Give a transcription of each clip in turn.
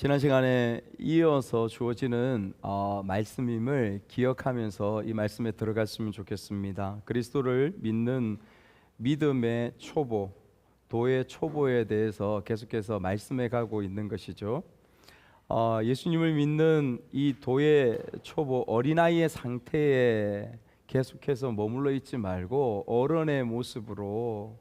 지난 시간에 이어서 주어지는 말씀임을 기억하면서 이 말씀에 들어갔으면 좋겠습니다. 그리스도를 믿는 믿음의 초보, 도의 초보에 대해서 계속해서 말씀해 가고 있는 것이죠. 예수님을 믿는 이 도의 초보, 어린아이의 상태에 계속해서 머물러 있지 말고 어른의 모습으로,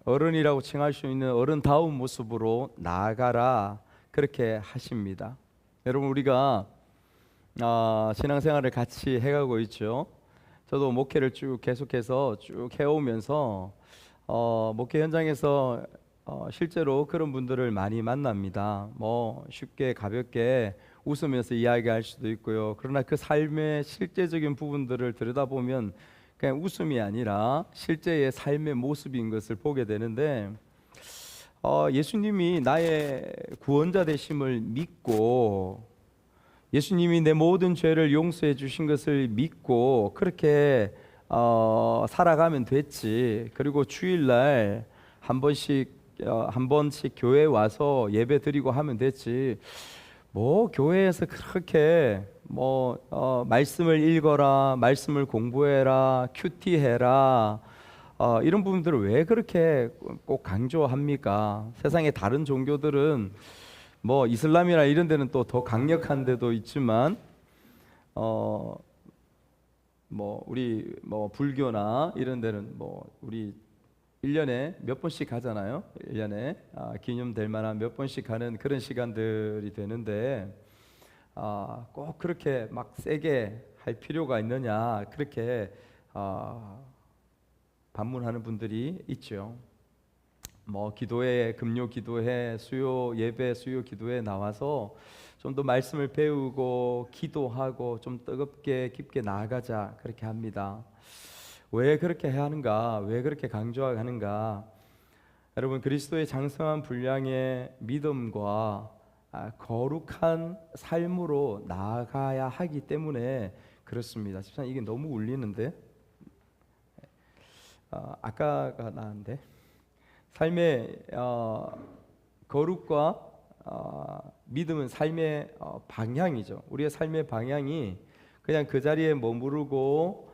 어른이라고 칭할 수 있는 어른다운 모습으로 나아가라, 그렇게 하십니다. 여러분, 우리가 신앙생활을 같이 해가고 있죠. 저도 목회를 쭉 계속해서 쭉 해오면서 목회 현장에서 실제로 그런 분들을 많이 만납니다. 뭐 쉽게 가볍게 웃으면서 이야기할 수도 있고요. 그러나 그 삶의 실제적인 부분들을 들여다보면 그냥 웃음이 아니라 실제의 삶의 모습인 것을 보게 되는데, 예수님이 나의 구원자 되심을 믿고, 예수님이 내 모든 죄를 용서해 주신 것을 믿고 그렇게 살아가면 됐지. 그리고 주일날 한 번씩 교회에 와서 예배 드리고 하면 됐지. 뭐 교회에서 그렇게 말씀을 읽어라, 말씀을 공부해라, 큐티해라, 이런 부분들을 왜 그렇게 꼭 강조합니까? 세상의 다른 종교들은 뭐 이슬람이나 이런 데는 또 더 강력한 데도 있지만 우리 불교나 이런 데는 우리 1년에 몇 번씩 가잖아요. 1년에 기념될 만한 몇 번씩 가는 그런 시간들이 되는데, 꼭 그렇게 막 세게 할 필요가 있느냐, 그렇게 반문하는 분들이 있죠. 기도회, 금요 기도회, 수요 예배, 수요 기도회 나와서 좀 더 말씀을 배우고 기도하고 좀 뜨겁게 깊게 나아가자, 그렇게 합니다. 왜 그렇게 해야 하는가? 왜 그렇게 강조하는가? 여러분, 그리스도의 장성한 분량의 믿음과 거룩한 삶으로 나아가야 하기 때문에 그렇습니다. 집사님, 이게 너무 울리는데? 아까가 나은데? 삶의 거룩과 믿음은 삶의 방향이죠. 우리의 삶의 방향이 그냥 그 자리에 머무르고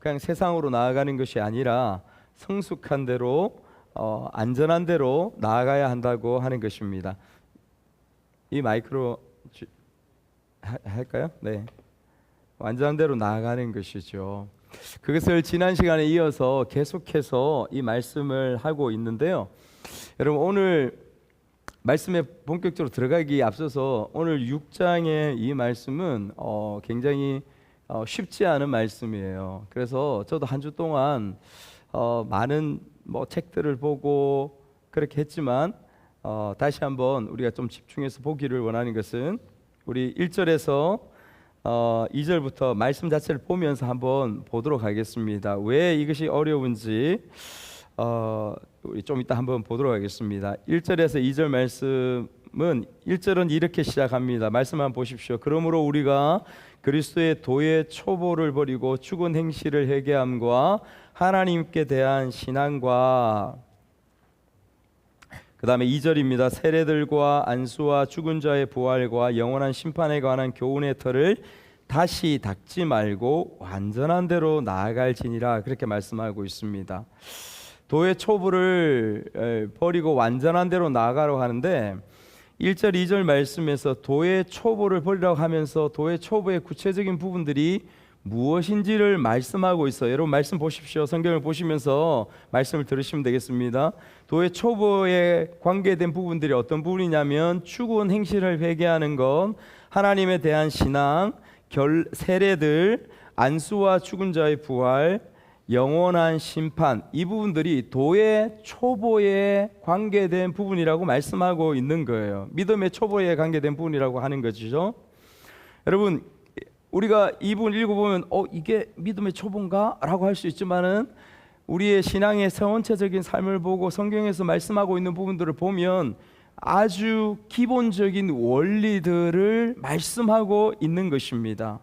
그냥 세상으로 나아가는 것이 아니라 성숙한 대로, 안전한 대로 나아가야 한다고 하는 것입니다. 이 마이크로 할까요? 네, 안전한 대로 나아가는 것이죠. 그것을 지난 시간에 이어서 계속해서 이 말씀을 하고 있는데요. 여러분, 오늘 말씀에 본격적으로 들어가기 앞서서 오늘 6장의 이 말씀은 굉장히 쉽지 않은 말씀이에요. 그래서 저도 한 주 동안 많은 책들을 보고 그렇게 했지만, 다시 한번 우리가 좀 집중해서 보기를 원하는 것은 우리 1절에서 2절부터 말씀 자체를 보면서 한번 보도록 하겠습니다. 왜 이것이 어려운지 우리 좀 이따 한번 보도록 하겠습니다. 1절에서 2절 말씀은 1절은 이렇게 시작합니다. 말씀 한번 보십시오. 그러므로 우리가 그리스도의 도의 초보를 버리고 죽은 행실을 회개함과 하나님께 대한 신앙과, 그 다음에 2절입니다. 세례들과 안수와 죽은 자의 부활과 영원한 심판에 관한 교훈의 터를 다시 닦지 말고 완전한 대로 나아갈지니라, 그렇게 말씀하고 있습니다. 도의 초보를 버리고 완전한 대로 나아가려고 하는데, 1절 2절 말씀에서 도의 초보를 버리라고 하면서 도의 초보의 구체적인 부분들이 무엇인지를 말씀하고 있어요. 여러분, 말씀 보십시오. 성경을 보시면서 말씀을 들으시면 되겠습니다. 도의 초보에 관계된 부분들이 어떤 부분이냐면, 죽은 행실을 회개하는 것, 하나님에 대한 신앙, 세례들, 안수와 죽은 자의 부활, 영원한 심판, 이 부분들이 도의 초보에 관계된 부분이라고 말씀하고 있는 거예요. 믿음의 초보에 관계된 부분이라고 하는 것이죠. 여러분, 우리가 이 부분 읽어보면 이게 믿음의 초보인가? 라고 할 수 있지만은, 우리의 신앙의 전체적인 삶을 보고 성경에서 말씀하고 있는 부분들을 보면 아주 기본적인 원리들을 말씀하고 있는 것입니다.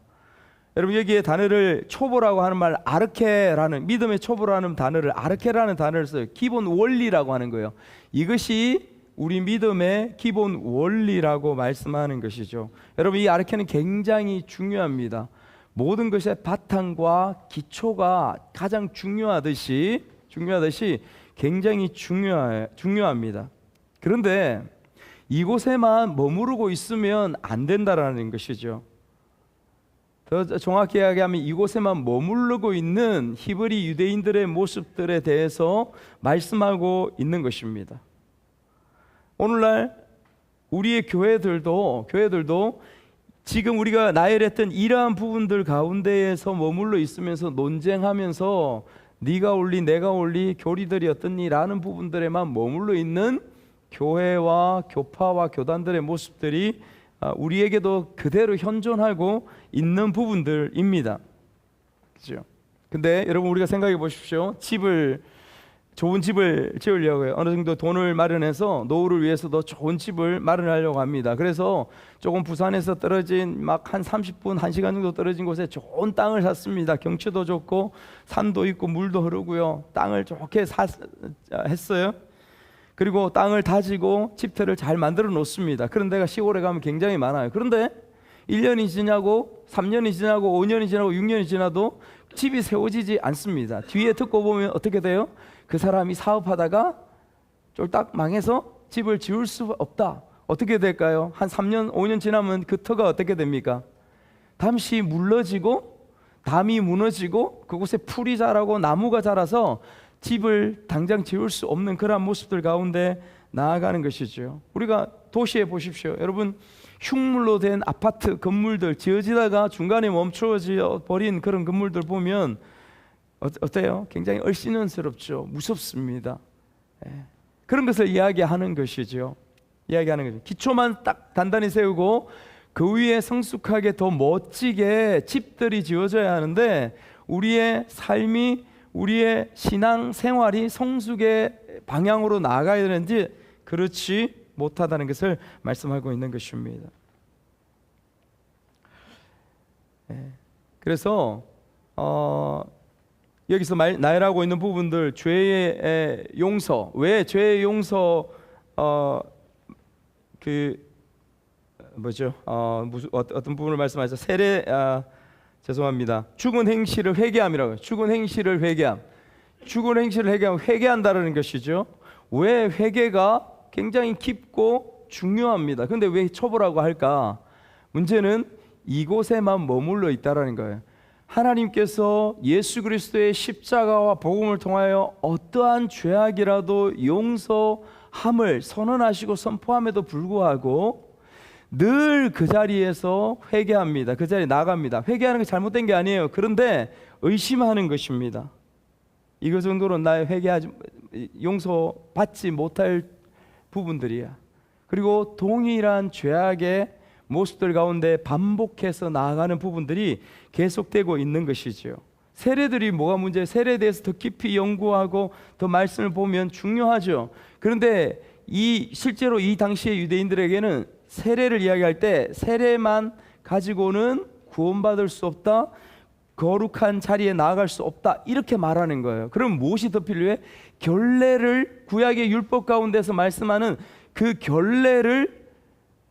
여러분, 여기에 단어를 초보라고 하는 말, 아르케라는, 믿음의 초보라는 단어를, 아르케라는 단어를 써요. 기본 원리라고 하는 거예요. 이것이 우리 믿음의 기본 원리라고 말씀하는 것이죠. 여러분, 이 아르케는 굉장히 중요합니다. 모든 것의 바탕과 기초가 가장 중요하듯이 굉장히 중요합니다. 그런데 이곳에만 머무르고 있으면 안 된다라는 것이죠. 더 정확히 이야기하면 이곳에만 머무르고 있는 히브리 유대인들의 모습들에 대해서 말씀하고 있는 것입니다. 오늘날 우리의 교회들도 지금 우리가 나열했던 이러한 부분들 가운데에서 머물러 있으면서 논쟁하면서 네가 옳리 내가 옳리 교리들이 어떻니 라는 부분들에만 머물러 있는 교회와 교파와 교단들의 모습들이 우리에게도 그대로 현존하고 있는 부분들입니다. 그렇죠? 근데 여러분, 우리가 생각해 보십시오. 좋은 집을 지으려고요. 어느 정도 돈을 마련해서 노후를 위해서도 좋은 집을 마련하려고 합니다. 그래서 조금 부산에서 떨어진 막 한 30분, 1시간 정도 떨어진 곳에 좋은 땅을 샀습니다. 경치도 좋고 산도 있고 물도 흐르고요. 땅을 좋게 했어요. 그리고 땅을 다지고 집터를 잘 만들어 놓습니다. 그런 데가 시골에 가면 굉장히 많아요. 그런데 1년이 지나고 3년이 지나고 5년이 지나고 6년이 지나도 집이 세워지지 않습니다. 뒤에 듣고 보면 어떻게 돼요? 그 사람이 사업하다가 쫄딱 망해서 집을 지을 수 없다. 어떻게 될까요? 한 3년, 5년 지나면 그 터가 어떻게 됩니까? 잠시 물러지고 담이 무너지고 그곳에 풀이 자라고 나무가 자라서 집을 당장 지을 수 없는 그런 모습들 가운데 나아가는 것이죠. 우리가 도시에 보십시오. 여러분, 흉물로 된 아파트 건물들 지어지다가 중간에 멈춰져 버린 그런 건물들 보면 어때요? 굉장히 얼씬한스럽죠. 무섭습니다. 그런 것을 이야기하는 것이죠. 기초만 딱 단단히 세우고 그 위에 성숙하게 더 멋지게 집들이 지어져야 하는데 우리의 삶이, 우리의 신앙 생활이 성숙의 방향으로 나아가야 되는지 그렇지 못하다는 것을 말씀하고 있는 것입니다. 그래서 여기서 나열하고 있는 부분들, 죄의 용서, 왜 죄의 용서 어떤 부분을 말씀하셔서 죄송합니다. 죽은 행실을 회개함이라고요. 죽은 행실을 회개한다는 것이죠. 왜 회개가 굉장히 깊고 중요합니다. 그런데 왜 처벌하고 할까? 문제는 이곳에만 머물러 있다라는 거예요. 하나님께서 예수 그리스도의 십자가와 복음을 통하여 어떠한 죄악이라도 용서함을 선언하시고 선포함에도 불구하고 늘 그 자리에서 회개합니다. 그 자리에 나갑니다. 회개하는 게 잘못된 게 아니에요. 그런데 의심하는 것입니다. 이거 정도로 나의 용서받지 못할 부분들이야. 그리고 동일한 죄악의 모습들 가운데 반복해서 나아가는 부분들이 계속되고 있는 것이죠. 세례들이 뭐가 문제예요? 세례에 대해서 더 깊이 연구하고 더 말씀을 보면 중요하죠. 그런데 실제로 이 당시의 유대인들에게는 세례를 이야기할 때 세례만 가지고는 구원받을 수 없다, 거룩한 자리에 나아갈 수 없다, 이렇게 말하는 거예요. 그럼 무엇이 더 필요해? 결례를, 구약의 율법 가운데서 말씀하는 그 결례를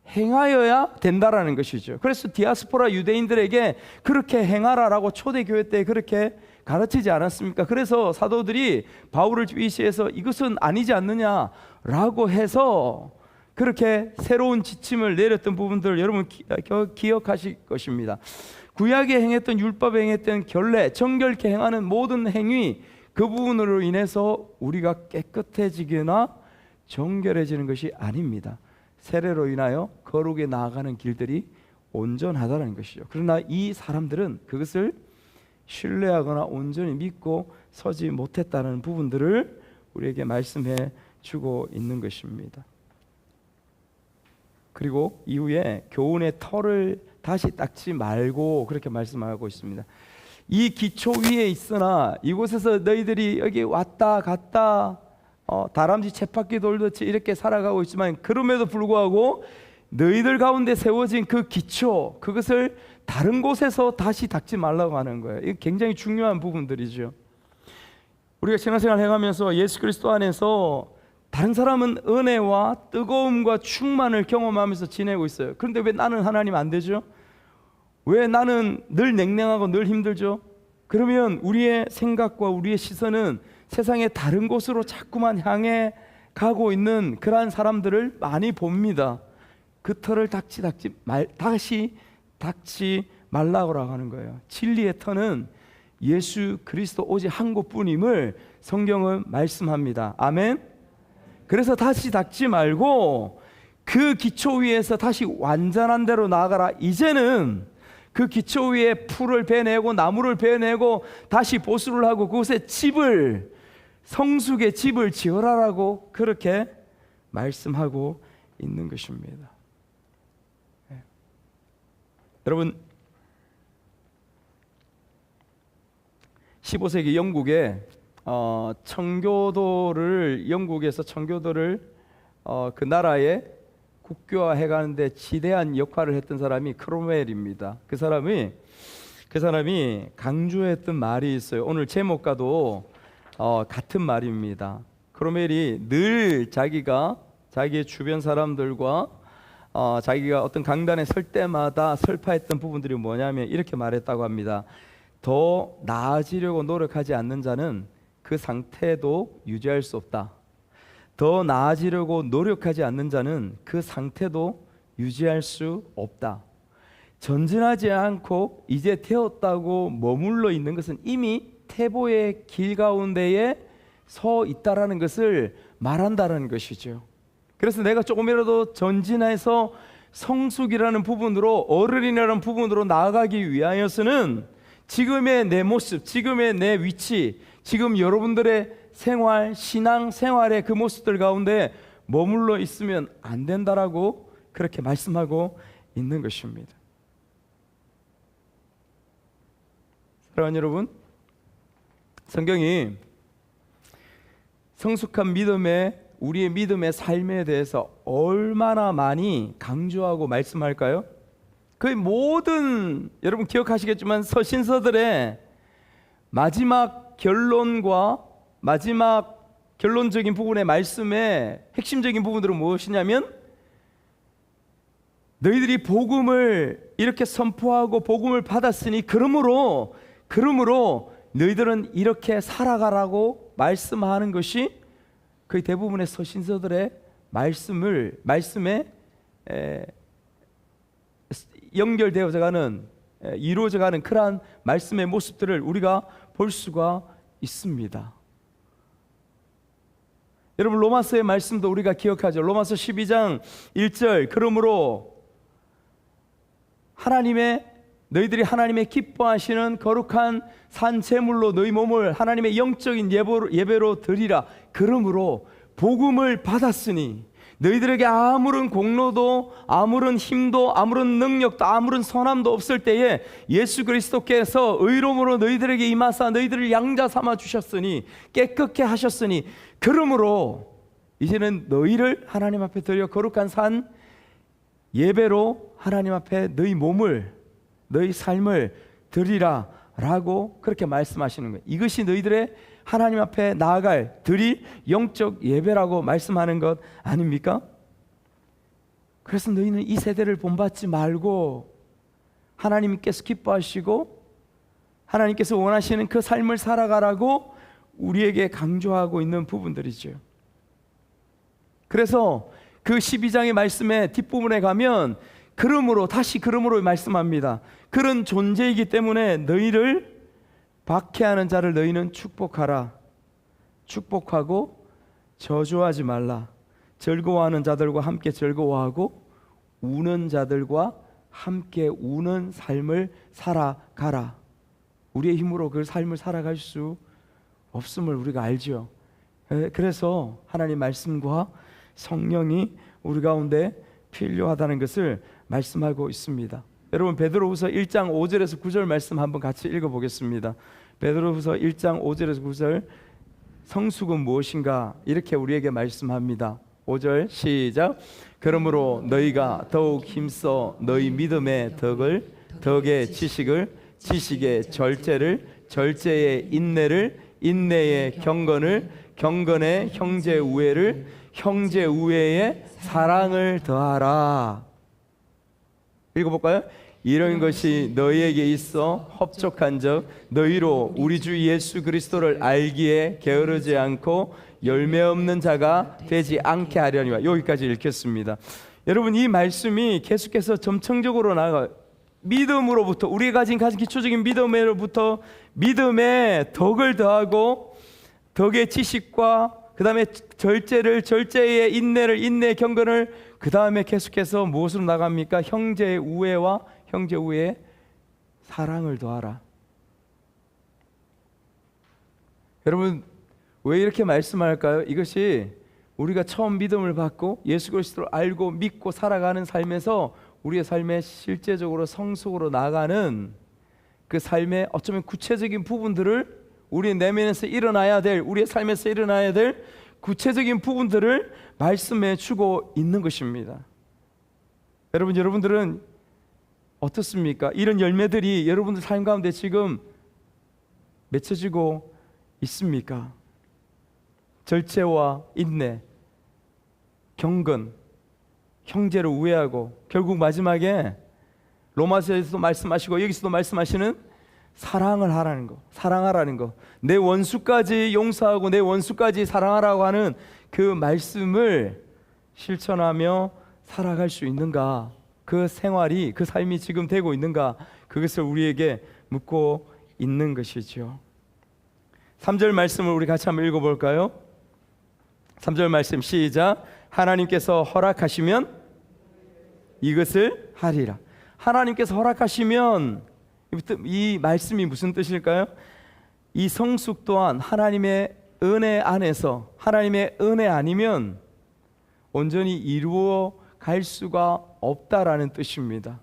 행하여야 된다라는 것이죠. 그래서 디아스포라 유대인들에게 그렇게 행하라라고 초대교회 때 그렇게 가르치지 않았습니까? 그래서 사도들이 바울을 위시해서 이것은 아니지 않느냐라고 해서 그렇게 새로운 지침을 내렸던 부분들을 여러분 기억하실 것입니다. 구약에 행했던, 율법에 행했던 결례, 정결케 행하는 모든 행위, 그 부분으로 인해서 우리가 깨끗해지거나 정결해지는 것이 아닙니다. 세례로 인하여 거룩에 나아가는 길들이 온전하다는 것이죠. 그러나 이 사람들은 그것을 신뢰하거나 온전히 믿고 서지 못했다는 부분들을 우리에게 말씀해 주고 있는 것입니다. 그리고 이후에 교훈의 털을 다시 닦지 말고 그렇게 말씀하고 있습니다. 이 기초 위에 있으나 이곳에서 너희들이 여기 왔다 갔다 다람쥐 쳇바퀴 돌듯이 이렇게 살아가고 있지만 그럼에도 불구하고 너희들 가운데 세워진 그 기초, 그것을 다른 곳에서 다시 닦지 말라고 하는 거예요. 이게 굉장히 중요한 부분들이죠. 우리가 신앙생활 해가면서 예수 그리스도 안에서 다른 사람은 은혜와 뜨거움과 충만을 경험하면서 지내고 있어요. 그런데 왜 나는 하나님 안 되죠? 왜 나는 늘 냉랭하고 늘 힘들죠? 그러면 우리의 생각과 우리의 시선은 세상의 다른 곳으로 자꾸만 향해 가고 있는 그러한 사람들을 많이 봅니다. 그 털을 다시 닦지 말라고 하는 거예요. 진리의 터는 예수 그리스도 오직 한 곳뿐임을 성경은 말씀합니다. 아멘. 그래서 다시 닦지 말고 그 기초 위에서 다시 완전한 대로 나아가라. 이제는 그 기초 위에 풀을 베내고 나무를 베내고 다시 보수를 하고 그곳에 성숙의 집을 지어라라고 그렇게 말씀하고 있는 것입니다. 여러분, 15세기 영국에 영국에서 청교도를 그 나라에 국교화해 가는데 지대한 역할을 했던 사람이 크롬웰입니다. 그 사람이 강조했던 말이 있어요. 오늘 제목과도 같은 말입니다. 크롬웰이 늘 자기의 주변 사람들과 자기가 어떤 강단에 설 때마다 설파했던 부분들이 뭐냐면 이렇게 말했다고 합니다. 더 나아지려고 노력하지 않는 자는 그 상태도 유지할 수 없다. 더 나아지려고 노력하지 않는 자는 그 상태도 유지할 수 없다. 전진하지 않고 이제 되었다고 머물러 있는 것은 이미 태보의 길 가운데에 서 있다라는 것을 말한다는 것이죠. 그래서 내가 조금이라도 전진해서 성숙이라는 부분으로, 어른이라는 부분으로 나아가기 위하여서는 지금의 내 모습, 지금의 내 위치, 지금 여러분들의 생활, 신앙 생활의 그 모습들 가운데 머물러 있으면 안 된다라고 그렇게 말씀하고 있는 것입니다. 사랑하는 여러분, 성경이 성숙한 우리의 믿음의 삶에 대해서 얼마나 많이 강조하고 말씀할까요? 거의 모든, 여러분 기억하시겠지만 서신서들의 마지막 결론과 마지막 결론적인 부분의 말씀의 핵심적인 부분들은 무엇이냐면, 너희들이 복음을 이렇게 선포하고 복음을 받았으니 그러므로 너희들은 이렇게 살아가라고 말씀하는 것이 거의 대부분의 서신서들의 말씀에 연결되어져 가는, 이루어져 가는 그러한 말씀의 모습들을 우리가 볼 수가 있습니다. 여러분, 로마서의 말씀도 우리가 기억하죠. 로마서 12장 1절, 그러므로 너희들이 하나님의 기뻐하시는 거룩한 산 제물로 너희 몸을 하나님의 영적인 예배로 드리라. 그러므로 복음을 받았으니 너희들에게 아무런 공로도 아무런 힘도 아무런 능력도 아무런 선함도 없을 때에 예수 그리스도께서 의로움으로 너희들에게 임하사 너희들을 양자 삼아 주셨으니 깨끗게 하셨으니 그러므로 이제는 너희를 하나님 앞에 드려 거룩한 산 예배로 하나님 앞에 너희 몸을, 너희 삶을 드리라 라고 그렇게 말씀하시는 거예요. 이것이 너희들의 하나님 앞에 나아갈 드릴 영적 예배라고 말씀하는 것 아닙니까? 그래서 너희는 이 세대를 본받지 말고 하나님께서 기뻐하시고 하나님께서 원하시는 그 삶을 살아가라고 우리에게 강조하고 있는 부분들이죠. 그래서 그 12장의 말씀의 뒷부분에 가면 그러므로 말씀합니다. 그런 존재이기 때문에 너희를 박해하는 자를 너희는 축복하라. 축복하고 저주하지 말라. 즐거워하는 자들과 함께 즐거워하고 우는 자들과 함께 우는 삶을 살아가라. 우리의 힘으로 그 삶을 살아갈 수 없음을 우리가 알죠. 그래서 하나님 말씀과 성령이 우리 가운데 필요하다는 것을 말씀하고 있습니다. 여러분, 베드로후서 1장 5절에서 9절 말씀 한번 같이 읽어보겠습니다. 베드로후서 1장 5절에서 9절, 성숙은 무엇인가 이렇게 우리에게 말씀합니다. 5절 시작. 그러므로 너희가 더욱 힘써 너희 믿음의 덕을, 덕의 지식을, 지식의 절제를, 절제의 인내를, 인내에 경건을, 경건에 형제 우애를, 형제 우애에 사랑을 더하라. 읽어볼까요? 이런 것이 너희에게 있어 흡족한즉 너희로 우리 주 예수 그리스도를 알기에 게으르지 않고 열매 없는 자가 되지 않게 하려니와. 여기까지 읽겠습니다. 여러분, 이 말씀이 계속해서 점층적으로 나아가요. 믿음으로부터, 우리가 가진 가장 기초적인 믿음으로부터 믿음에 덕을 더하고, 덕의 지식과 그 다음에 절제의 인내를, 인내의 경건을, 그 다음에 계속해서 무엇으로 나갑니까? 형제의 우애와 형제 우애의 사랑을 더하라. 여러분, 왜 이렇게 말씀할까요? 이것이 우리가 처음 믿음을 받고 예수 그리스도를 알고 믿고 살아가는 삶에서 우리의 삶에 실제적으로 성숙으로 나가는 그 삶의 어쩌면 구체적인 부분들을, 우리의 내면에서 일어나야 될, 우리의 삶에서 일어나야 될 구체적인 부분들을 말씀해 주고 있는 것입니다. 여러분들은 어떻습니까? 이런 열매들이 여러분들 삶 가운데 지금 맺혀지고 있습니까? 절제와 인내, 경건, 형제를 우애하고, 결국 마지막에 로마서에서도 말씀하시고 여기서도 말씀하시는 사랑을 하라는 거, 사랑하라는 거, 내 원수까지 용서하고 내 원수까지 사랑하라고 하는 그 말씀을 실천하며 살아갈 수 있는가? 그 생활이, 그 삶이 지금 되고 있는가? 그것을 우리에게 묻고 있는 것이죠. 3절 말씀을 우리 같이 한번 읽어볼까요? 3절 말씀 시작. 하나님께서 허락하시면 이것을 하리라. 하나님께서 허락하시면, 이 말씀이 무슨 뜻일까요? 이 성숙 또한 하나님의 은혜 안에서, 하나님의 은혜 아니면 온전히 이루어 갈 수가 없다라는 뜻입니다.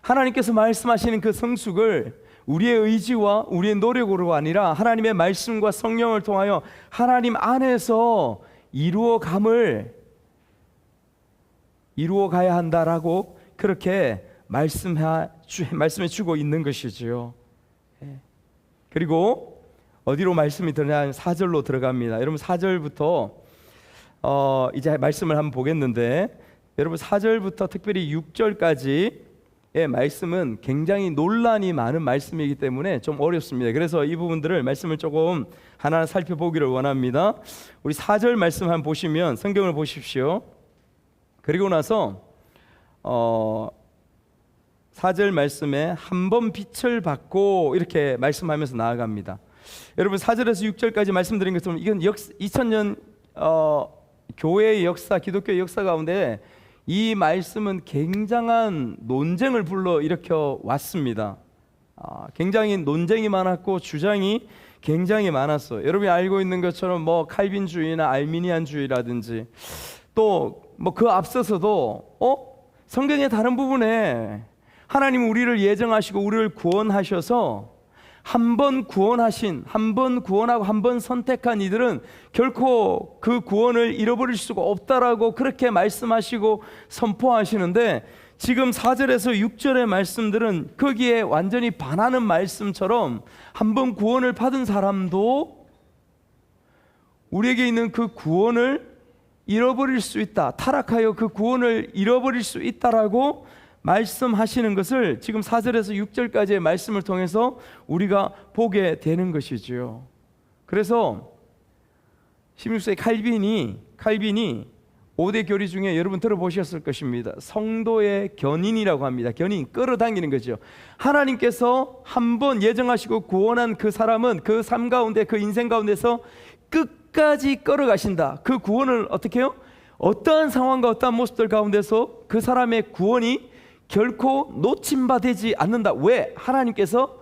하나님께서 말씀하시는 그 성숙을 우리의 의지와 우리의 노력으로가 아니라 하나님의 말씀과 성령을 통하여 하나님 안에서 이루어 가야 한다라고 그렇게 말씀해 주고 있는 것이지요. 그리고 어디로 말씀이 들어가냐면 4절로 들어갑니다. 여러분, 4절부터 이제 말씀을 한번 보겠는데, 여러분 4절부터 특별히 6절까지의 말씀은 굉장히 논란이 많은 말씀이기 때문에 좀 어렵습니다. 그래서 이 부분들을 말씀을 조금 하나하나 살펴보기를 원합니다. 우리 4절 말씀 한번 보시면, 성경을 보십시오. 그리고 나서 4절 말씀에 한 번 빛을 받고 이렇게 말씀하면서 나아갑니다. 여러분, 4절에서 6절까지 말씀드린 것처럼 이건 2000년 교회의 역사, 기독교의 역사 가운데 이 말씀은 굉장한 논쟁을 불러일으켜 왔습니다. 굉장히 논쟁이 많았고 주장이 굉장히 많았어요. 여러분이 알고 있는 것처럼 뭐 칼빈주의나 알미니안주의라든지, 또 뭐 그 앞서서도 성경의 다른 부분에 하나님은 우리를 예정하시고 우리를 구원하셔서 한 번 구원하신, 한 번 구원하고 한 번 선택한 이들은 결코 그 구원을 잃어버릴 수가 없다라고 그렇게 말씀하시고 선포하시는데, 지금 4절에서 6절의 말씀들은 거기에 완전히 반하는 말씀처럼 한 번 구원을 받은 사람도 우리에게 있는 그 구원을 잃어버릴 수 있다, 타락하여 그 구원을 잃어버릴 수 있다라고 말씀하시는 것을 지금 4절에서 6절까지의 말씀을 통해서 우리가 보게 되는 것이지요. 그래서 16세기 칼빈이 5대 교리 중에 여러분 들어보셨을 것입니다. 성도의 견인이라고 합니다. 견인, 끌어당기는 거죠. 하나님께서 한번 예정하시고 구원한 그 사람은 그 삶 가운데, 그 인생 가운데서 끝까지 끌어가신다. 그 구원을 어떻게 해요? 어떠한 상황과 어떠한 모습들 가운데서 그 사람의 구원이 결코 놓침받지 않는다. 왜? 하나님께서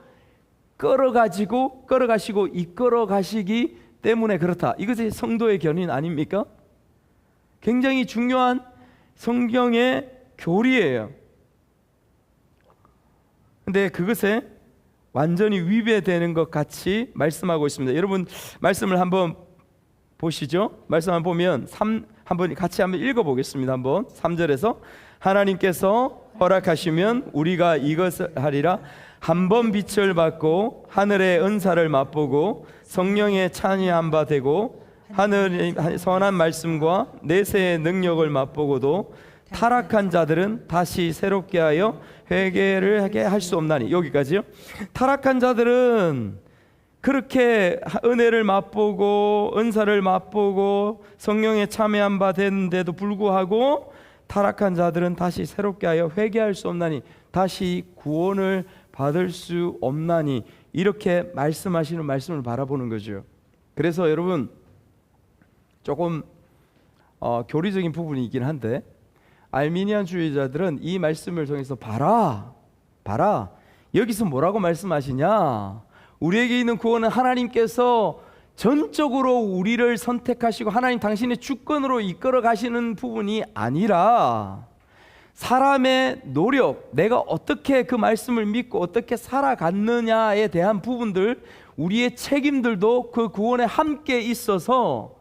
끌어가시고 이끌어 가시기 때문에 그렇다. 이것이 성도의 견인 아닙니까? 굉장히 중요한 성경의 교리예요. 근데 그것에 완전히 위배되는 것 같이 말씀하고 있습니다. 여러분, 말씀을 한번 보시죠. 말씀 한번 보면 한번 같이 한번 읽어보겠습니다. 한번 3절에서 하나님께서 허락하시면 우리가 이것을 하리라. 한 번 빛을 받고 하늘의 은사를 맛보고 성령에 찬양한 바 되고 하늘의 선한 말씀과 내세의 능력을 맛보고도 타락한 자들은 다시 새롭게 하여 회개를 하게 할 수 없나니. 여기까지요. 타락한 자들은 그렇게 은혜를 맛보고 은사를 맛보고 성령에 참여한 바 됐는데도 불구하고 타락한 자들은 다시 새롭게 하여 회개할 수 없나니, 다시 구원을 받을 수 없나니, 이렇게 말씀하시는 말씀을 바라보는 거죠. 그래서 여러분 조금 교리적인 부분이 있긴 한데, 알미니안주의자들은 이 말씀을 통해서 봐라 여기서 뭐라고 말씀하시냐, 우리에게 있는 구원은 하나님께서 전적으로 우리를 선택하시고 하나님 당신의 주권으로 이끌어 가시는 부분이 아니라 사람의 노력, 내가 어떻게 그 말씀을 믿고 어떻게 살아갔느냐에 대한 부분들, 우리의 책임들도 그 구원에 함께 있어서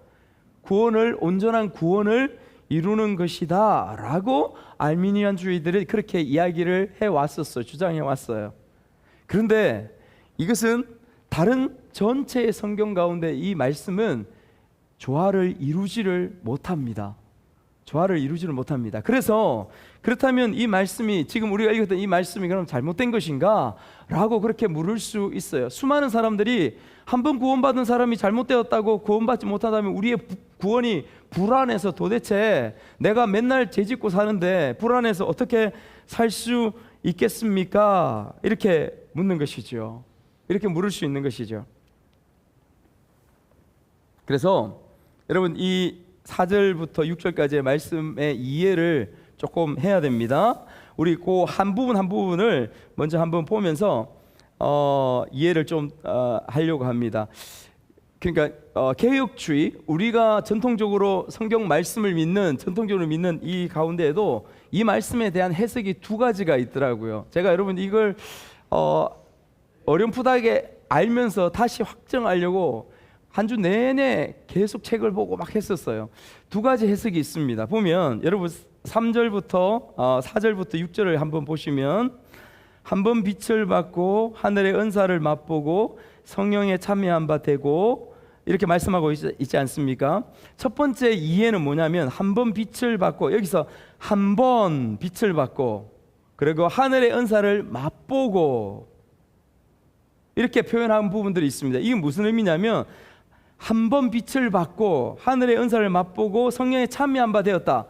온전한 구원을 이루는 것이다 라고 알미니안주의들이 그렇게 이야기를 해왔었어요. 주장해 왔어요. 그런데 이것은 다른 전체의 성경 가운데 이 말씀은 조화를 이루지를 못합니다. 그래서 그렇다면 이 말씀이, 지금 우리가 읽었던 이 말씀이 그럼 잘못된 것인가? 라고 그렇게 물을 수 있어요. 수많은 사람들이 한 번 구원받은 사람이 잘못되었다고 구원받지 못한다면 우리의 구원이 불안해서 도대체 내가 맨날 죄짓고 사는데 불안해서 어떻게 살 수 있겠습니까? 이렇게 묻는 것이죠. 이렇게 물을 수 있는 것이죠. 그래서 여러분 이 4절부터 6절까지의 말씀의 이해를 조금 해야 됩니다. 우리 그 한 부분을 먼저 한번 보면서 이해를 좀 하려고 합니다. 그러니까 개혁주의, 우리가 전통적으로 성경 말씀을 전통적으로 믿는 이 가운데에도 이 말씀에 대한 해석이 두 가지가 있더라고요. 제가 여러분 이걸 어렴풋하게 알면서 다시 확정하려고 한 주 내내 계속 책을 보고 막 했었어요. 두 가지 해석이 있습니다. 보면 여러분 4절부터 6절을 한번 보시면, 한 번 빛을 받고 하늘의 은사를 맛보고 성령에 참여한 바 되고, 이렇게 말씀하고 있지 않습니까? 첫 번째 이해는 뭐냐면, 한 번 빛을 받고, 여기서 한 번 빛을 받고 그리고 하늘의 은사를 맛보고 이렇게 표현한 부분들이 있습니다. 이게 무슨 의미냐면, 한 번 빛을 받고 하늘의 은사를 맛보고 성령에 참여한 바 되었다.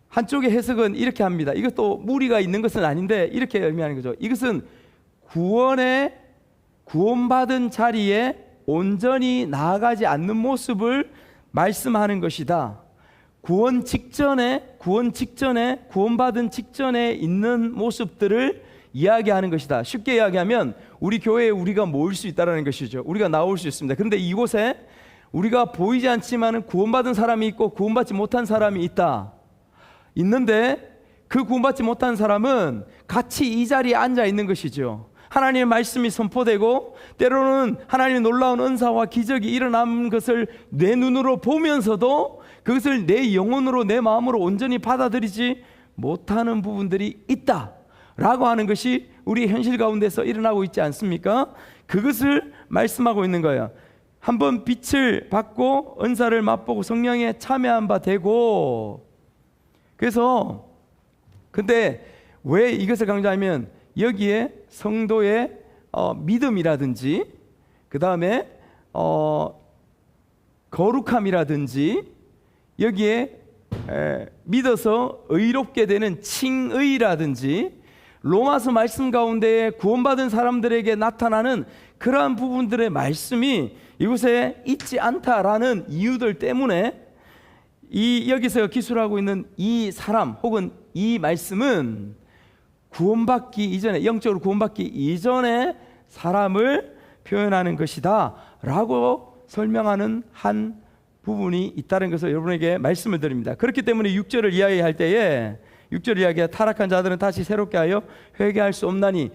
한쪽의 해석은 이렇게 합니다. 이것도 무리가 있는 것은 아닌데 이렇게 의미하는 거죠. 이것은 구원받은 자리에 온전히 나아가지 않는 모습을 말씀하는 것이다. 구원받은 직전에 있는 모습들을 이야기하는 것이다. 쉽게 이야기하면 우리 교회에 우리가 모일 수 있다는 것이죠. 우리가 나올 수 있습니다. 그런데 이곳에 우리가 보이지 않지만 구원받은 사람이 있고 구원받지 못한 사람이 있는데 그 구원받지 못한 사람은 같이 이 자리에 앉아 있는 것이죠. 하나님의 말씀이 선포되고 때로는 하나님의 놀라운 은사와 기적이 일어난 것을 내 눈으로 보면서도 그것을 내 영혼으로, 내 마음으로 온전히 받아들이지 못하는 부분들이 있다라고 하는 것이 우리 현실 가운데서 일어나고 있지 않습니까? 그것을 말씀하고 있는 거예요. 한번 빛을 받고 은사를 맛보고 성령에 참여한 바 되고. 그래서 근데 왜 이것을 강조하면, 여기에 성도의 믿음이라든지 그 다음에 거룩함이라든지, 여기에 믿어서 의롭게 되는 칭의라든지, 로마서 말씀 가운데 구원받은 사람들에게 나타나는 그러한 부분들의 말씀이 이곳에 있지 않다라는 이유들 때문에 여기서 기술하고 있는 이 사람 혹은 이 말씀은 구원받기 이전에, 영적으로 구원받기 이전에 사람을 표현하는 것이다 라고 설명하는 한 부분이 있다는 것을 여러분에게 말씀을 드립니다. 그렇기 때문에 6절을 이야기할 때에, 6절 이야기가 타락한 자들은 다시 새롭게 하여 회개할 수 없나니,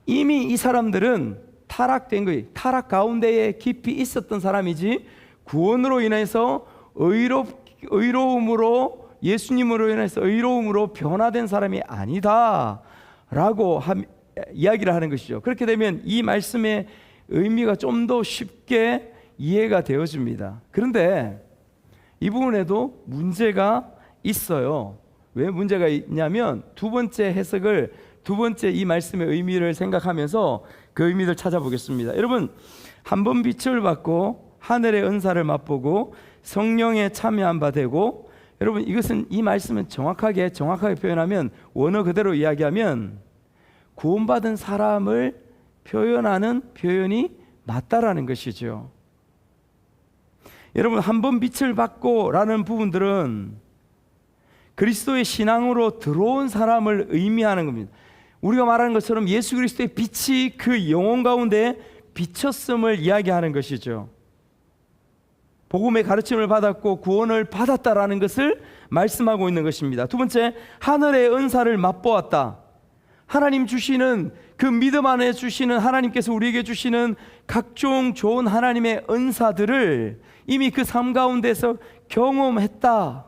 이미 이 사람들은 타락된 거예요. 타락 가운데에 깊이 있었던 사람이지 구원으로 인해서 의로움으로, 예수님으로 인해서 의로움으로 변화된 사람이 아니다 라고 이야기를 하는 것이죠. 그렇게 되면 이 말씀의 의미가 좀 더 쉽게 이해가 되어집니다. 그런데 이 부분에도 문제가 있어요. 왜 문제가 있냐면 두 번째 해석을, 두 번째 이 말씀의 의미를 생각하면서 그 의미를 찾아보겠습니다. 여러분, 한 번 빛을 받고 하늘의 은사를 맛보고 성령에 참여한 바 되고, 여러분 이것은, 이 말씀은 정확하게 표현하면, 원어 그대로 이야기하면 구원받은 사람을 표현하는 표현이 맞다라는 것이죠. 여러분, 한 번 빛을 받고 라는 부분들은 그리스도의 신앙으로 들어온 사람을 의미하는 겁니다. 우리가 말하는 것처럼 예수 그리스도의 빛이 그 영혼 가운데 비쳤음을 이야기하는 것이죠. 복음의 가르침을 받았고 구원을 받았다라는 것을 말씀하고 있는 것입니다. 두 번째, 하늘의 은사를 맛보았다. 하나님 주시는, 그 믿음 안에 주시는, 하나님께서 우리에게 주시는 각종 좋은 하나님의 은사들을 이미 그 삶 가운데서 경험했다.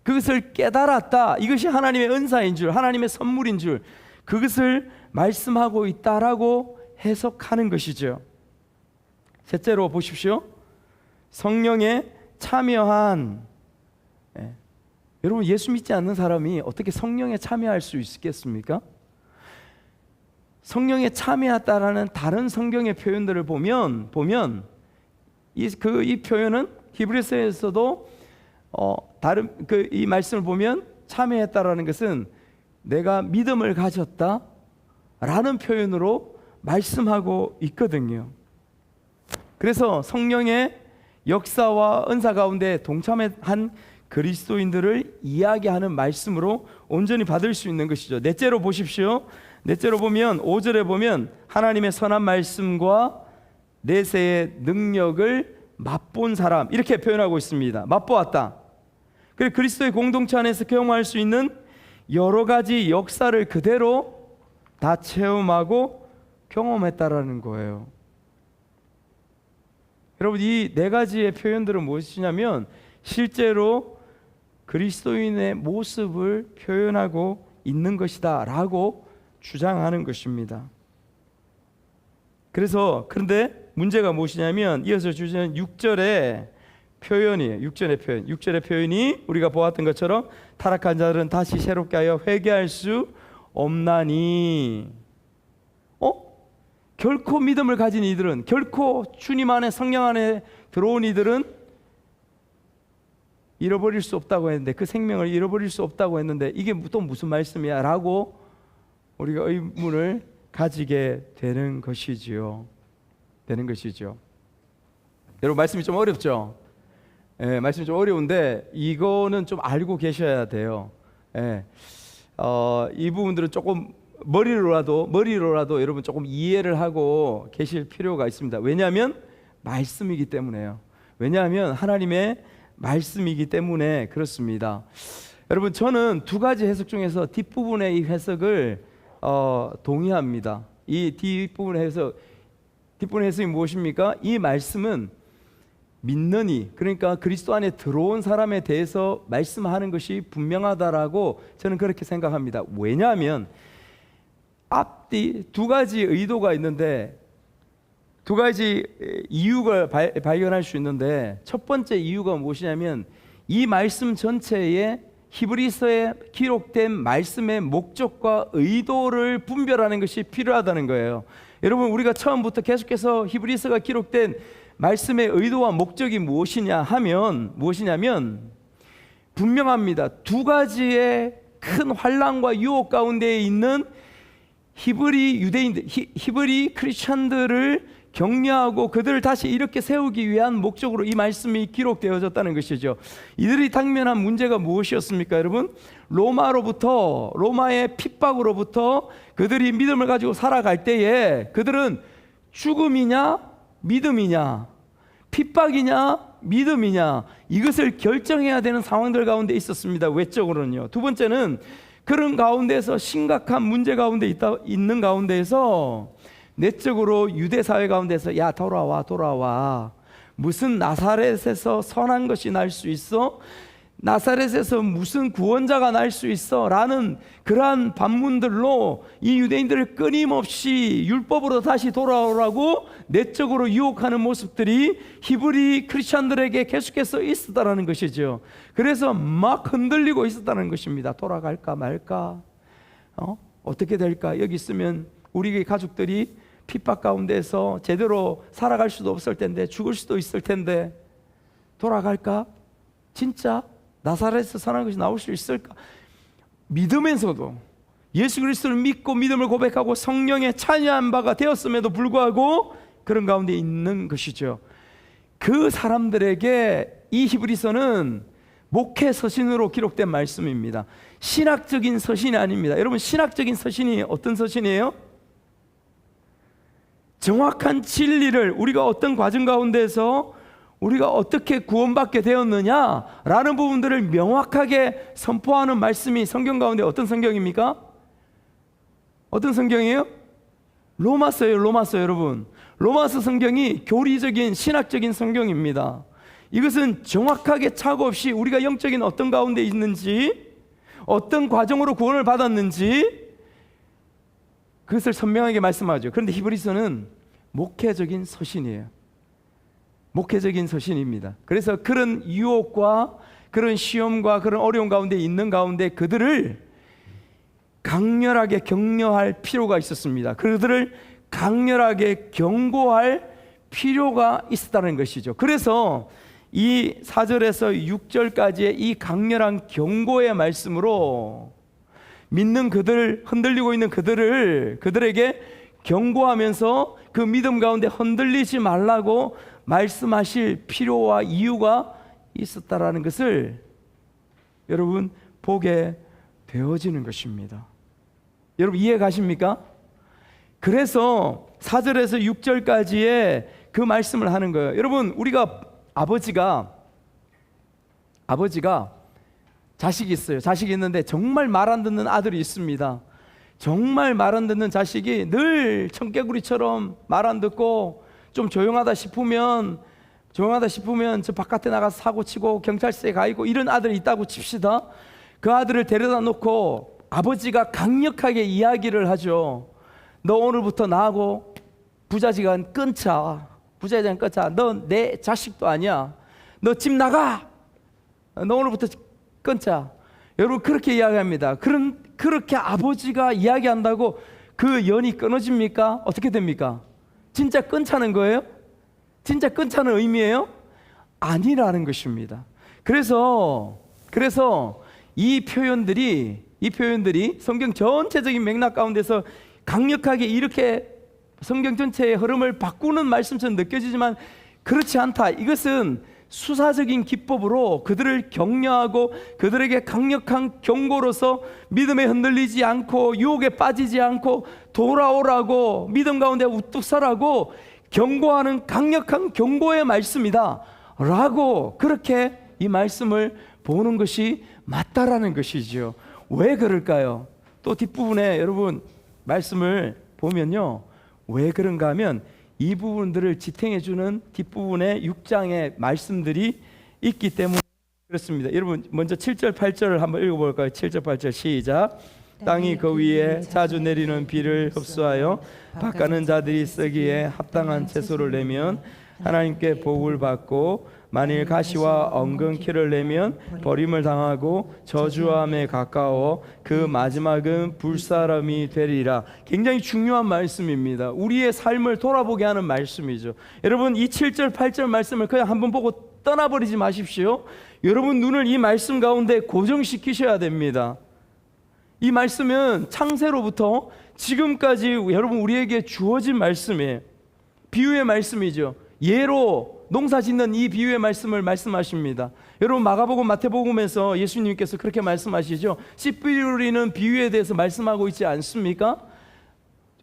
그것을 깨달았다. 이것이 하나님의 은사인 줄, 하나님의 선물인 줄, 그것을 말씀하고 있다라고 해석하는 것이죠. 셋째로 보십시오. 성령에 참여한, 여러분 예수 믿지 않는 사람이 어떻게 성령에 참여할 수 있겠습니까? 성령에 참여했다라는 다른 성경의 표현들을 보면 이 표현은 히브리서에서도 다른 이 말씀을 보면 참여했다라는 것은 내가 믿음을 가졌다라는 표현으로 말씀하고 있거든요. 그래서 성령의 역사와 은사 가운데 동참한 그리스도인들을 이야기하는 말씀으로 온전히 받을 수 있는 것이죠. 넷째로 보십시오. 넷째로 보면 5절에 보면 하나님의 선한 말씀과 내세의 능력을 맛본 사람, 이렇게 표현하고 있습니다. 맛보았다. 그리고 그리스도의 공동체 안에서 경험할 수 있는 여러 가지 역사를 그대로 다 체험하고 경험했다라는 거예요. 여러분, 이 네 가지의 표현들은 무엇이냐면 실제로 그리스도인의 모습을 표현하고 있는 것이다 라고 주장하는 것입니다. 그런데 문제가 무엇이냐면 이어서 주시는 6절의 표현이에요. 6절의 표현이 우리가 보았던 것처럼 타락한 자들은 다시 새롭게 하여 회개할 수 없나니, 결코 믿음을 가진 이들은, 결코 주님 안에, 성령 안에 들어온 이들은 잃어버릴 수 없다고 했는데, 그 생명을 잃어버릴 수 없다고 했는데 이게 또 무슨 말씀이야? 라고 우리가 의문을 가지게 되는 것이죠. 여러분, 말씀이 좀 어렵죠? 말씀이 좀 어려운데 이거는 좀 알고 계셔야 돼요. 이 부분들은 조금 머리로라도 여러분 조금 이해를 하고 계실 필요가 있습니다. 왜냐하면 말씀이기 때문에요. 왜냐하면 하나님의 말씀이기 때문에 그렇습니다. 여러분, 저는 두 가지 해석 중에서 뒷부분의 이 해석을 동의합니다. 이 뒷부분의 해석이 무엇입니까? 이 말씀은 믿는 이, 그러니까 그리스도 안에 들어온 사람에 대해서 말씀하는 것이 분명하다라고 저는 그렇게 생각합니다. 왜냐하면 앞뒤 두 가지 의도가 있는데, 두 가지 이유가 발견할 수 있는데, 첫 번째 이유가 무엇이냐면 이 말씀 전체에 히브리서에 기록된 말씀의 목적과 의도를 분별하는 것이 필요하다는 거예요. 여러분, 우리가 처음부터 계속해서 히브리서가 기록된 말씀의 의도와 목적이 무엇이냐면 분명합니다. 두 가지의 큰 환난과 유혹 가운데 있는 히브리 유대인들, 히브리 크리스천들을 격려하고 그들을 다시 이렇게 세우기 위한 목적으로 이 말씀이 기록되어졌다는 것이죠. 이들이 당면한 문제가 무엇이었습니까, 여러분? 로마의 핍박으로부터 그들이 믿음을 가지고 살아갈 때에 그들은 죽음이냐 믿음이냐, 핍박이냐 믿음이냐, 이것을 결정해야 되는 상황들 가운데 있었습니다. 외적으로는요. 두 번째는 그런 가운데서 심각한 문제 가운데 있는 가운데에서 내적으로 유대 사회 가운데서 야 돌아와 무슨 나사렛에서 선한 것이 날 수 있어? 나사렛에서 무슨 구원자가 날 수 있어? 라는 그러한 반문들로 이 유대인들을 끊임없이 율법으로 다시 돌아오라고 내적으로 유혹하는 모습들이 히브리 크리스찬들에게 계속해서 있었다는 것이죠. 그래서 막 흔들리고 있었다는 것입니다. 돌아갈까 말까? 어떻게 될까? 여기 있으면 우리 가족들이 핍박 가운데서 제대로 살아갈 수도 없을 텐데, 죽을 수도 있을 텐데, 돌아갈까? 진짜 나사렛에서 사는 것이 나올 수 있을까? 믿으면서도, 예수 그리스도를 믿고 믿음을 고백하고 성령에 참여한 바가 되었음에도 불구하고 그런 가운데 있는 것이죠. 그 사람들에게 이 히브리서는 목회 서신으로 기록된 말씀입니다. 신학적인 서신이 아닙니다. 여러분, 신학적인 서신이 어떤 서신이에요? 정확한 진리를 우리가 어떤 과정 가운데서 우리가 어떻게 구원받게 되었느냐라는 부분들을 명확하게 선포하는 말씀이 성경 가운데 어떤 성경입니까? 어떤 성경이에요? 로마서예요. 로마서. 여러분, 로마서 성경이 교리적인 신학적인 성경입니다. 이것은 정확하게 착오 없이 우리가 영적인 어떤 가운데 있는지, 어떤 과정으로 구원을 받았는지 그것을 선명하게 말씀하죠. 그런데 히브리서는 목회적인 서신이에요. 목회적인 서신입니다. 그래서 그런 유혹과 그런 시험과 그런 어려운 가운데 있는 가운데 그들을 강렬하게 격려할 필요가 있었습니다. 그들을 강렬하게 경고할 필요가 있었다는 것이죠. 그래서 이 4절에서 6절까지의 이 강렬한 경고의 말씀으로 믿는 그들, 흔들리고 있는 그들에게 경고하면서 그 믿음 가운데 흔들리지 말라고 말씀하실 필요와 이유가 있었다라는 것을 여러분 보게 되어지는 것입니다. 여러분 이해 가십니까? 그래서 4절에서 6절까지의 그 말씀을 하는 거예요. 여러분, 우리가 아버지가 자식이 있어요. 자식이 있는데 정말 말 안 듣는 아들이 있습니다. 정말 말 안 듣는 자식이 늘 청개구리처럼 말 안 듣고 좀 조용하다 싶으면 저 바깥에 나가서 사고 치고 경찰서에 가 있고 이런 아들이 있다고 칩시다. 그 아들을 데려다 놓고 아버지가 강력하게 이야기를 하죠. 너 오늘부터 나하고 부자지간 끊자. 너 내 자식도 아니야. 너 집 나가. 너 오늘부터 끊자. 여러분 그렇게 이야기합니다. 그렇게 아버지가 이야기한다고 그 연이 끊어집니까? 어떻게 됩니까? 진짜 끊자는 거예요? 진짜 끊자는 의미예요? 아니라는 것입니다. 그래서 이 표현들이 성경 전체적인 맥락 가운데서 강력하게 이렇게 성경 전체의 흐름을 바꾸는 말씀처럼 느껴지지만 그렇지 않다. 이것은 수사적인 기법으로 그들을 격려하고 그들에게 강력한 경고로서 믿음에 흔들리지 않고 유혹에 빠지지 않고 돌아오라고 믿음 가운데 우뚝 서라고 경고하는 강력한 경고의 말씀이다 라고 그렇게 이 말씀을 보는 것이 맞다라는 것이죠. 왜 그럴까요? 또 뒷부분에 여러분 말씀을 보면요, 왜 그런가 하면 이 부분들을 지탱해주는 뒷부분에 6장의 말씀들이 있기 때문에 그렇습니다. 여러분 먼저 7절 8절을 한번 읽어볼까요? 7절 8절 시작. 땅이 그 위에 자주 내리는 비를 흡수하여 밭가는 자들이 쓰기에 합당한 채소를 내면 하나님께 복을 받고, 만일 가시와 엉겅퀴를 내면 버림을 당하고 저주함에 가까워 그 마지막은 불사람이 되리라. 굉장히 중요한 말씀입니다. 우리의 삶을 돌아보게 하는 말씀이죠. 여러분 이 7절 8절 말씀을 그냥 한번 보고 떠나버리지 마십시오. 여러분 눈을 이 말씀 가운데 고정시키셔야 됩니다. 이 말씀은 창세로부터 지금까지 여러분 우리에게 주어진 말씀이에요. 비유의 말씀이죠. 예로 농사 짓는 이 비유의 말씀을 말씀하십니다. 여러분 마가복음 마태복음에서 예수님께서 그렇게 말씀하시죠. 씨 뿌리는 비유에 대해서 말씀하고 있지 않습니까?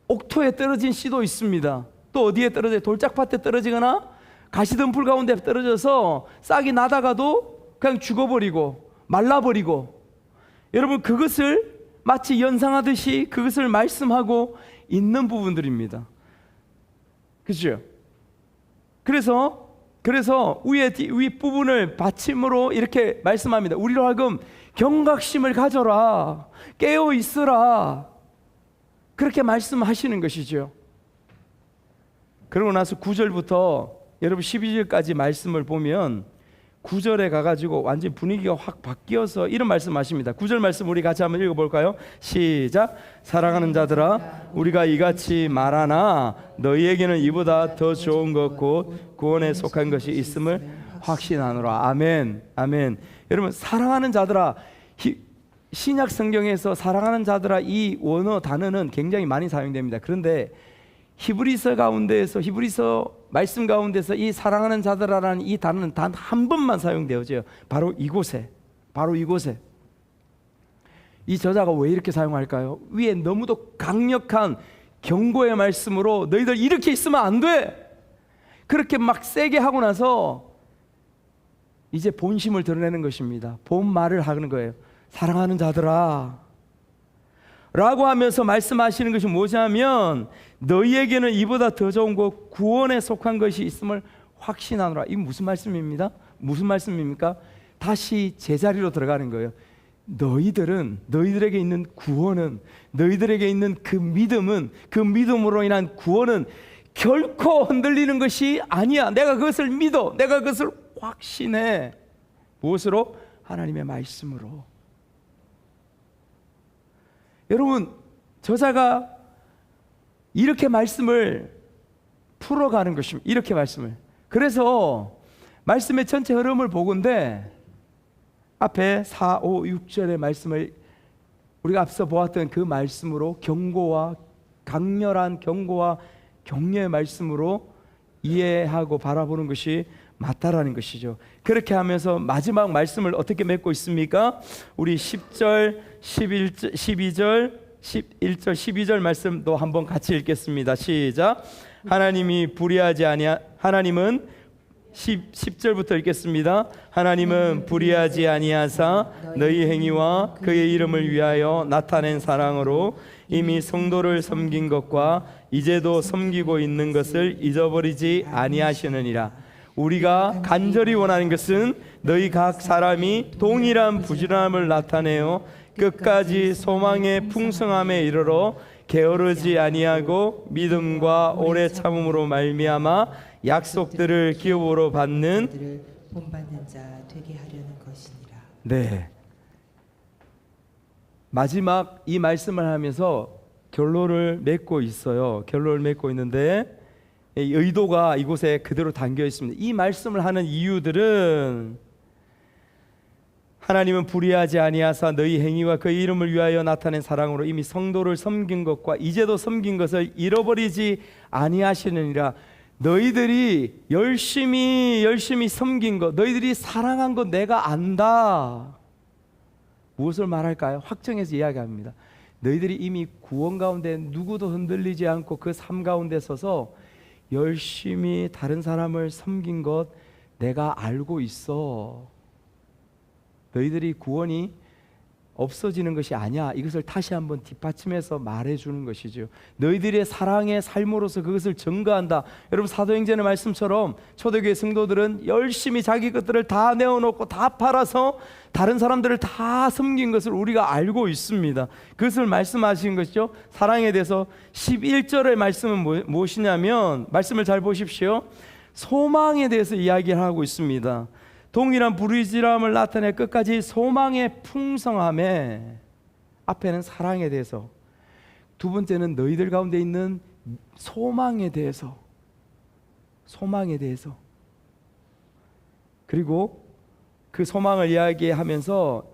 옥토에 떨어진 씨도 있습니다. 또 어디에 떨어져? 돌짝밭에 떨어지거나 가시덤불 가운데 떨어져서 싹이 나다가도 그냥 죽어버리고 말라버리고, 여러분 그것을 마치 연상하듯이 그것을 말씀하고 있는 부분들입니다. 그렇죠? 그래서 그래서 윗부분을 받침으로 이렇게 말씀합니다. 우리로 하여금 경각심을 가져라, 깨어 있으라, 그렇게 말씀하시는 것이죠. 그러고 나서 9절부터 여러분 12절까지 말씀을 보면 9절에 가가지고 완전 분위기가 확 바뀌어서 이런 말씀하십니다. 9절 말씀 우리 같이 한번 읽어볼까요? 시작. 사랑하는 자들아, 우리가 이같이 말하나 너희에게는 이보다 더 좋은 것 곧 구원에 속한 것이 있음을 확신하노라. 아멘. 아멘. 여러분, 사랑하는 자들아, 신약 성경에서 사랑하는 자들아 이 원어 단어는 굉장히 많이 사용됩니다. 그런데 히브리서 말씀 가운데서 이 사랑하는 자들아라는 이 단어는 단 한 번만 사용되어져요. 바로 이곳에. 이 저자가 왜 이렇게 사용할까요? 위에 너무도 강력한 경고의 말씀으로 너희들 이렇게 있으면 안 돼, 그렇게 막 세게 하고 나서 이제 본심을 드러내는 것입니다. 본 말을 하는 거예요. 사랑하는 자들아 라고 하면서 말씀하시는 것이 뭐냐면 너희에게는 이보다 더 좋은 것 구원에 속한 것이 있음을 확신하노라. 이게 무슨 말씀입니다? 무슨 말씀입니까? 다시 제자리로 들어가는 거예요. 너희들에게 있는 구원은, 너희들에게 있는 그 믿음은, 그 믿음으로 인한 구원은 결코 흔들리는 것이 아니야. 내가 그것을 믿어. 내가 그것을 확신해. 무엇으로? 하나님의 말씀으로. 여러분, 저자가 이렇게 말씀을 풀어가는 것입니다. 이렇게 말씀을. 그래서 말씀의 전체 흐름을 보건대 앞에 4, 5, 6절의 말씀을 우리가 앞서 보았던 그 말씀으로 경고와 강렬한 경고와 격려의 말씀으로 이해하고 바라보는 것이 맞다라는 것이죠. 그렇게 하면서 마지막 말씀을 어떻게 맺고 있습니까? 우리 10절, 11절, 12절, 11절, 12절 말씀도 한번 같이 읽겠습니다. 시작. 하나님은 10절부터 읽겠습니다. 하나님은 불의하지 아니하사 너희 행위와 그의 이름을 위하여 나타낸 사랑으로 이미 성도를 섬긴 것과 이제도 섬기고 있는 것을 잊어버리지 아니하시느니라. 우리가 간절히 원하는 것은 너희 각 사람이 동일한 부지런함을 나타내어 끝까지 소망의 풍성함에 이르러 게으르지 아니하고 믿음과 오래 참음으로 말미암아 약속들을 기업으로 받는 본받는 자 되게 하려는 것이니라. 네. 마지막 이 말씀을 하면서 결론을 맺고 있어요. 결론을 맺고 있는데 의도가 이곳에 그대로 담겨 있습니다. 이 말씀을 하는 이유들은 하나님은 불의하지 아니하사 너희 행위와 그의 이름을 위하여 나타낸 사랑으로 이미 성도를 섬긴 것과 이제도 섬긴 것을 잃어버리지 아니하시느니라. 너희들이 열심히 섬긴 것, 너희들이 사랑한 것 내가 안다. 무엇을 말할까요? 확정해서 이야기합니다. 너희들이 이미 구원 가운데 누구도 흔들리지 않고 그 삶 가운데 서서 열심히 다른 사람을 섬긴 것 내가 알고 있어. 너희들이 구원이 없어지는 것이 아니야. 이것을 다시 한번 뒷받침해서 말해주는 것이죠. 너희들의 사랑의 삶으로서 그것을 증거한다. 여러분, 사도행전의 말씀처럼 초대교회 성도들은 열심히 자기 것들을 다 내어놓고 다 팔아서 다른 사람들을 다 섬긴 것을 우리가 알고 있습니다. 그것을 말씀하신 것이죠. 사랑에 대해서 11절의 말씀은 무엇이냐면, 말씀을 잘 보십시오. 소망에 대해서 이야기를 하고 있습니다. 동일한 불의지람을 나타내 끝까지 소망의 풍성함에, 앞에는 사랑에 대해서, 두 번째는 너희들 가운데 있는 소망에 대해서, 그리고 그 소망을 이야기하면서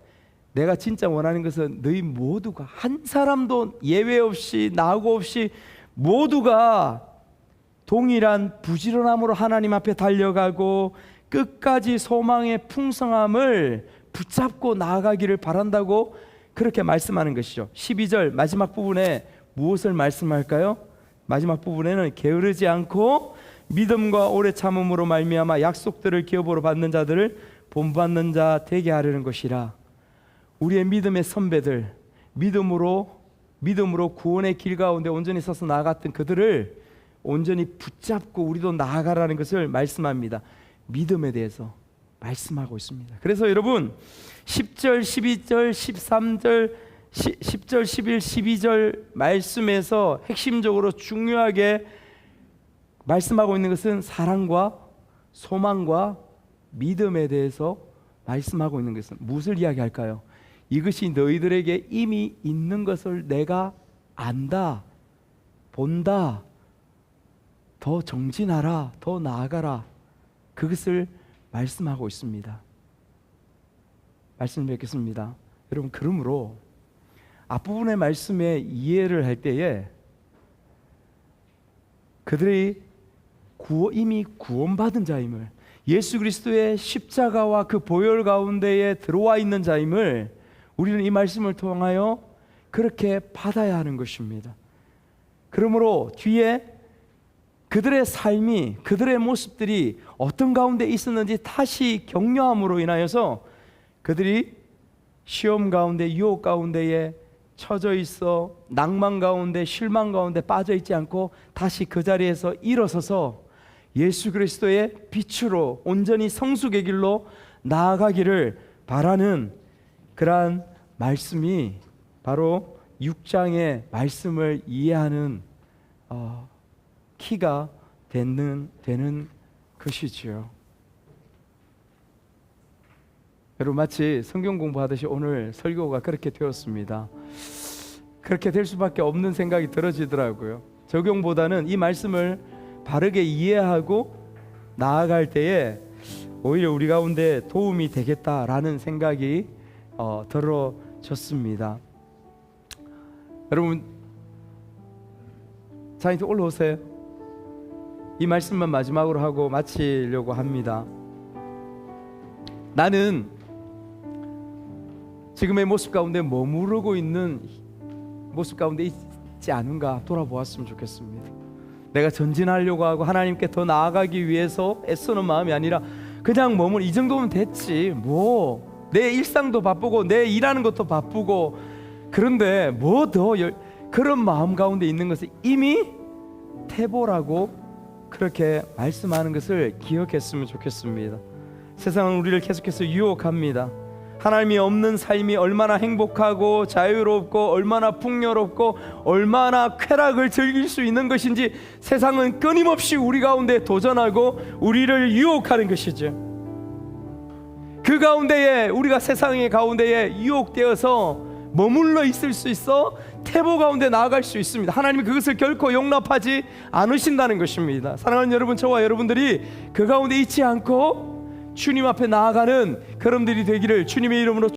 내가 진짜 원하는 것은 너희 모두가 한 사람도 예외 없이 나하고 없이 모두가 동일한 부지런함으로 하나님 앞에 달려가고 끝까지 소망의 풍성함을 붙잡고 나아가기를 바란다고 그렇게 말씀하는 것이죠. 12절 마지막 부분에 무엇을 말씀할까요? 마지막 부분에는 게으르지 않고 믿음과 오래 참음으로 말미암아 약속들을 기업으로 받는 자들을 본받는 자 되게 하려는 것이라. 우리의 믿음의 선배들, 믿음으로 구원의 길 가운데 온전히 서서 나아갔던 그들을 온전히 붙잡고 우리도 나아가라는 것을 말씀합니다. 믿음에 대해서 말씀하고 있습니다. 그래서 여러분 10절, 12절, 13절, 10절, 11, 12절 말씀에서 핵심적으로 중요하게 말씀하고 있는 것은 사랑과 소망과 믿음에 대해서 말씀하고 있는 것은 무엇을 이야기할까요? 이것이 너희들에게 이미 있는 것을 내가 안다, 본다, 더 정진하라, 더 나아가라, 그것을 말씀하고 있습니다. 말씀 뵙겠습니다. 여러분, 그러므로 앞부분의 말씀에 이해를 할 때에 그들이 이미 구원받은 자임을, 예수 그리스도의 십자가와 그 보혈 가운데에 들어와 있는 자임을 우리는 이 말씀을 통하여 그렇게 받아야 하는 것입니다. 그러므로 뒤에 그들의 삶이, 그들의 모습들이 어떤 가운데 있었는지 다시 격려함으로 인하여서 그들이 시험 가운데, 유혹 가운데에 처져 있어 낭만 가운데, 실망 가운데 빠져 있지 않고 다시 그 자리에서 일어서서 예수 그리스도의 빛으로 온전히 성숙의 길로 나아가기를 바라는 그러한 말씀이 바로 6장의 말씀을 이해하는 키가 되는 것이지요. 여러분, 마치 성경 공부하듯이 오늘 설교가 그렇게 되었습니다. 그렇게 될 수밖에 없는 생각이 들어지더라고요. 적용보다는 이 말씀을 바르게 이해하고 나아갈 때에 오히려 우리 가운데 도움이 되겠다라는 생각이 들어졌습니다. 여러분, 자, 이제 올라오세요. 이 말씀만 마지막으로 하고 마치려고 합니다. 나는 지금의 모습 가운데 머무르고 있는 모습 가운데 있지 않은가 돌아보았으면 좋겠습니다. 내가 전진하려고 하고 하나님께 더 나아가기 위해서 애쓰는 마음이 아니라 그냥 이 정도면 됐지, 뭐 내 일상도 바쁘고 내 일하는 것도 바쁘고, 그런데 뭐 더 그런 마음 가운데 있는 것을 이미 태보라고 그렇게 말씀하는 것을 기억했으면 좋겠습니다. 세상은 우리를 계속해서 유혹합니다. 하나님이 없는 삶이 얼마나 행복하고 자유롭고 얼마나 풍요롭고 얼마나 쾌락을 즐길 수 있는 것인지 세상은 끊임없이 우리 가운데 도전하고 우리를 유혹하는 것이죠. 그 가운데에 우리가 세상의 가운데에 유혹되어서 머물러 있을 수 있어 태보 가운데 나아갈 수 있습니다. 하나님이 그것을 결코 용납하지 않으신다는 것입니다. 사랑하는 여러분, 저와 여러분들이 그 가운데 있지 않고 주님 앞에 나아가는 여러분들이 되기를 주님의 이름으로